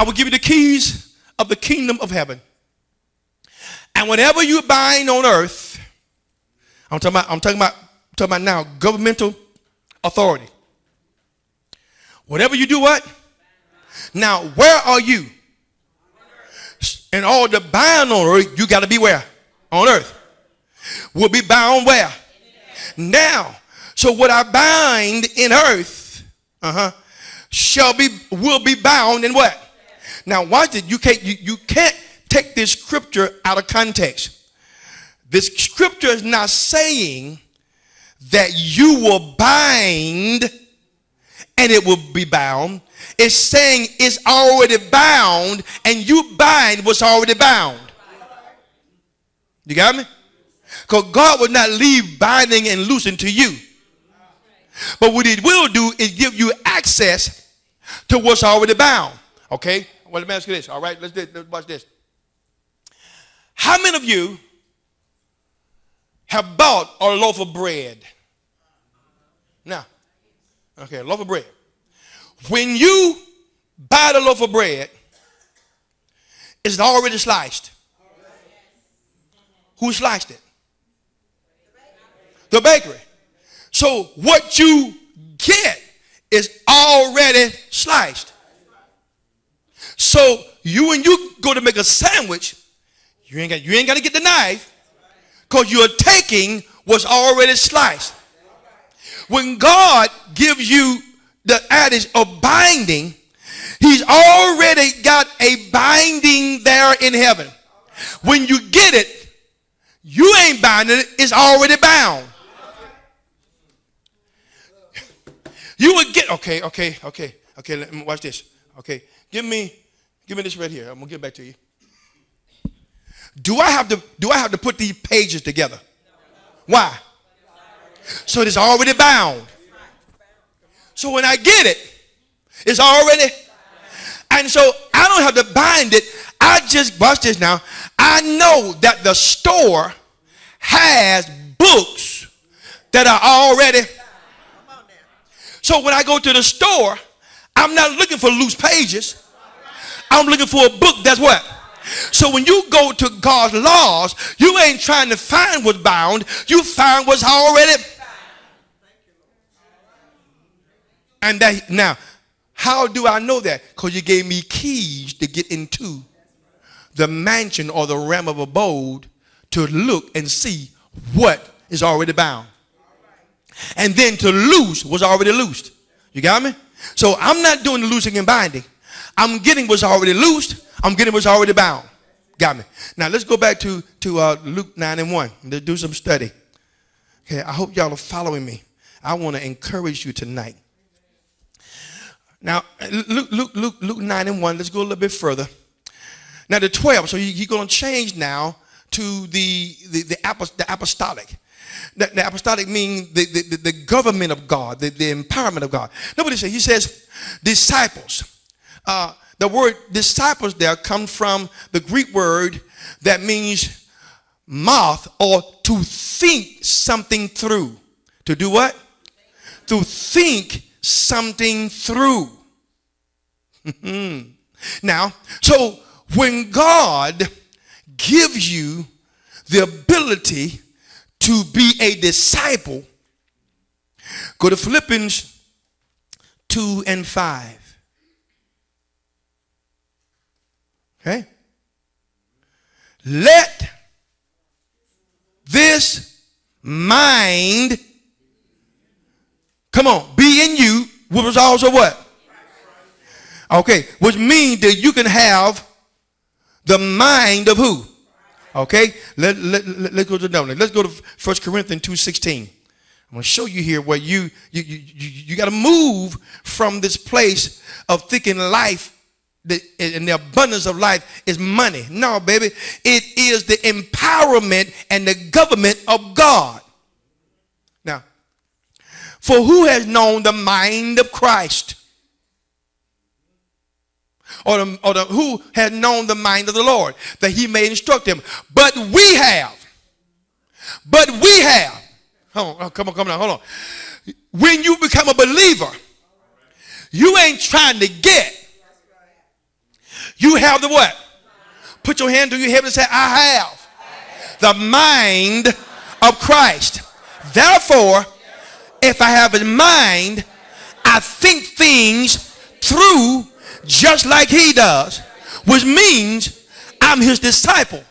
I will give you the keys of the kingdom of heaven. And whatever you bind on earth, I'm talking about now governmental authority. Whatever you do, what? Now, where are you? And all the bind on earth, you got to be where? On earth. Will be bound where? Now, so what I bind in earth, will be bound in what? Now, watch it. You can't take this scripture out of context. This scripture is not saying that you will bind and it will be bound. It's saying it's already bound and you bind what's already bound. You got me? Because God will not leave binding and loosing to you. But what he will do is give you access to what's already bound. Okay? Well, let me ask you this. All right? Let's watch this. How many of you have bought a loaf of bread? Now, okay, a loaf of bread. When you buy the loaf of bread, it's already sliced. Who sliced it? The bakery. So what you get is already sliced. So when you go to make a sandwich, you ain't got to get the knife because you're taking what's already sliced. When God gives you the adage of binding, he's already got a binding there in heaven. When you get it, you ain't binding it, it's already bound. You would get, okay, let me watch this. Okay, give me this right here. I'm gonna get back to you. Do I have to put these pages together? Why? So it's already bound. So when I get it, it's already, and so I don't have to bind it. I just, watch this now. I know that the store has books that are already. So when I go to the store, I'm not looking for loose pages. I'm looking for a book that's what? So when you go to God's laws, you ain't trying to find what's bound. You find what's already. And that now, how do I know that? Because you gave me keys to get into the mansion or the realm of abode to look and see what is already bound. And then to loose what's already loosed. You got me? So I'm not doing the loosing and binding. I'm getting what's already loosed. I'm getting what's already bound. Got me? Now let's go back to Luke 9:1. Let's do some study. Okay, I hope y'all are following me. I want to encourage you tonight. Now, Luke 9:1, let's go a little bit further. Now, the 12, so he's going to change now to the apostolic. The apostolic means the government of God, the empowerment of God. Nobody says, he says disciples. The word disciples there comes from the Greek word that means moth, or to think something through. To do what? To think something through. Now, so when God gives you the ability to be a disciple, go to Philippians 2:5. Okay? Let this mind, come on, be in you, which was also what? Okay, which means that you can have the mind of who? Okay, let's go to the let's go to 1 Corinthians 2:16. I'm going to show you here where you got to move from this place of thinking life and the abundance of life is money. No, baby, it is the empowerment and the government of God. Now, for who has known the mind of Christ? Or who has known the mind of the Lord, that he may instruct him. But we have. Hold on, come on, hold on. When you become a believer, you ain't trying to get. You have the what? Put your hand to your head and say, I have the mind of Christ. Therefore, if I have a mind, I think things through just like he does, which means I'm his disciple.